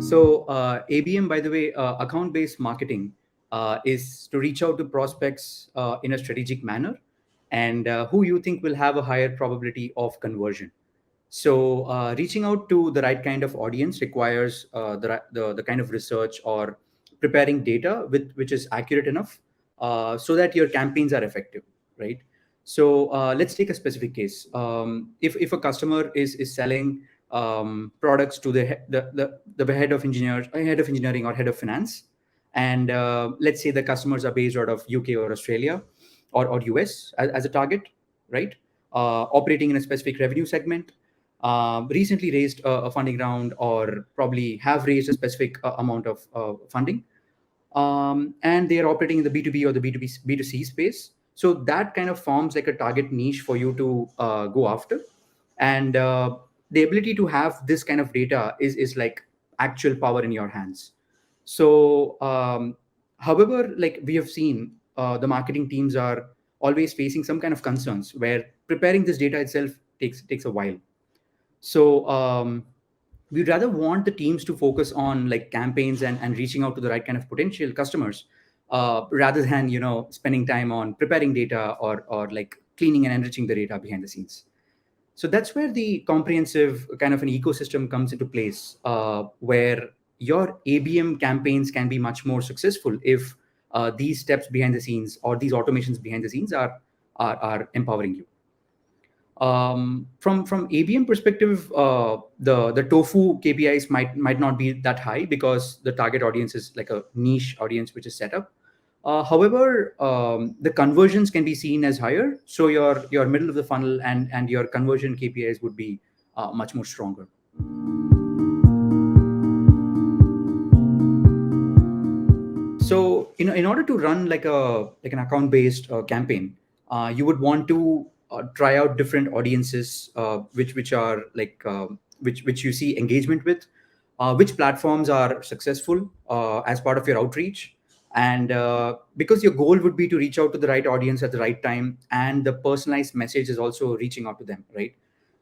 So ABM, by the way, account-based marketing is to reach out to prospects in a strategic manner, and who you think will have a higher probability of conversion. So reaching out to the right kind of audience requires the kind of research or preparing data which is accurate enough so that your campaigns are effective, right? So let's take a specific case. If a customer is selling products to the head of engineering or head of finance, and let's say the customers are based out of UK or Australia or US as a target, right? Operating in a specific revenue segment, recently raised a funding round or probably have raised a specific amount of funding, and they are operating in the B2B or the B2C space. So that kind of forms like a target niche for you to go after. And the ability to have this kind of data is like actual power in your hands. So, however, like we have seen, the marketing teams are always facing some kind of concerns where preparing this data itself takes a while. So we'd rather want the teams to focus on like campaigns and reaching out to the right kind of potential customers, rather than spending time on preparing data or like cleaning and enriching the data behind the scenes. So that's where the comprehensive kind of an ecosystem comes into place, where your ABM campaigns can be much more successful if these steps behind the scenes or these automations behind the scenes are empowering you. From ABM perspective, the tofu KPIs might not be that high because the target audience is like a niche audience which is set up. However, the conversions can be seen as higher, so your middle of the funnel and your conversion KPIs would be much more stronger. So in order to run like an account based campaign, you would want to try out different audiences, which are like which you see engagement with, which platforms are successful as part of your outreach, and because your goal would be to reach out to the right audience at the right time, and the personalized message is also reaching out to them, right?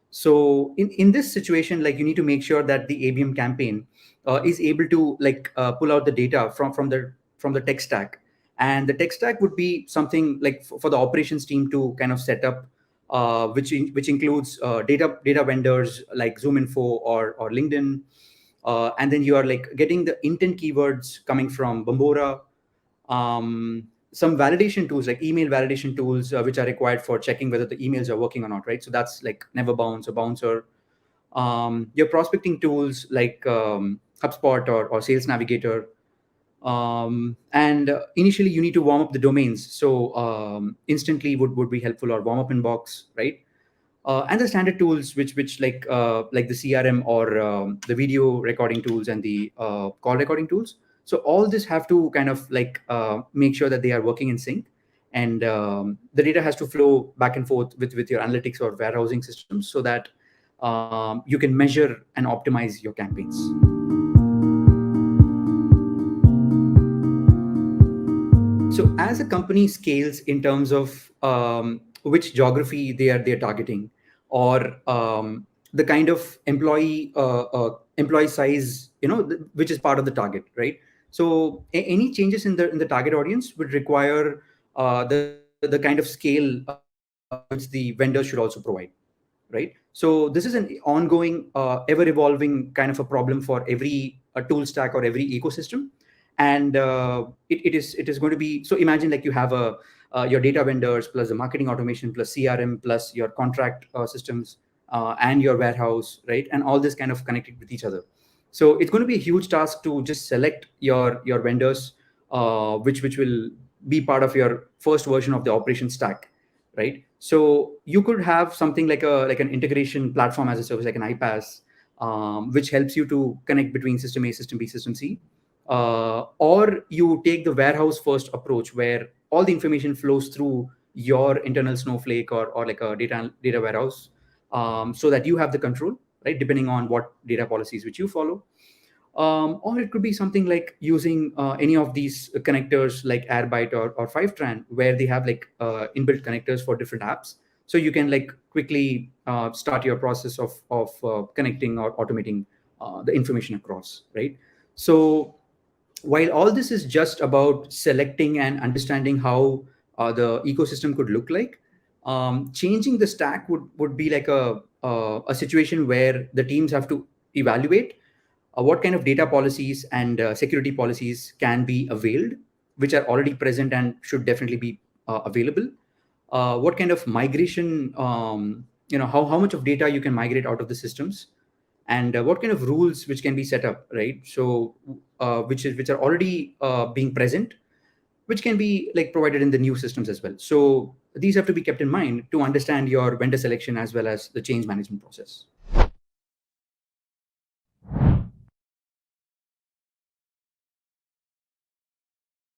So in this situation, like you need to make sure that the ABM campaign is able to like pull out the data from the tech stack, and the tech stack would be something like for the operations team to kind of set up, which includes data vendors like ZoomInfo or LinkedIn, and then you are like getting the intent keywords coming from Bombora, some validation tools like email validation tools, which are required for checking whether the emails are working or not, right? So that's like Never Bounce or Bouncer. Your prospecting tools like HubSpot or Sales Navigator. And initially you need to warm up the domains. So instantly would be helpful, or warm up inbox, right? And the standard tools, which like the CRM or the video recording tools and the call recording tools. So all this have to kind of like make sure that they are working in sync, and the data has to flow back and forth with your analytics or warehousing systems, so that you can measure and optimize your campaigns. So as a company scales in terms of which geography they're targeting, or the kind of employee size, which is part of the target, right? So any changes in the target audience would require the kind of scale which the vendors should also provide, right? So this is an ongoing, ever evolving kind of a problem for every tool stack or every ecosystem. And it is going to be, so imagine like you have your data vendors plus the marketing automation plus CRM plus your contract systems, and your warehouse, right? And all this kind of connected with each other. So it's going to be a huge task to just select your vendors, which will be part of your first version of the operation stack, right? So you could have something like an integration platform as a service, like an iPaaS, which helps you to connect between system A, system B, system C. Or you take the warehouse first approach, where all the information flows through your internal Snowflake or like a data warehouse, so that you have the control, right? Depending on what data policies which you follow. Or it could be something like using any of these connectors like Airbyte or Fivetran, where they have like inbuilt connectors for different apps. So you can like quickly start your process of connecting or automating the information across, right? So while all this is just about selecting and understanding how the ecosystem could look like, changing the stack would be like a situation where the teams have to evaluate what kind of data policies and security policies can be availed, which are already present and should definitely be available. What kind of migration, how much of data you can migrate out of the systems, and what kind of rules which can be set up, right? So which are already being present, which can be like provided in the new systems as well. So these have to be kept in mind to understand your vendor selection as well as the change management process.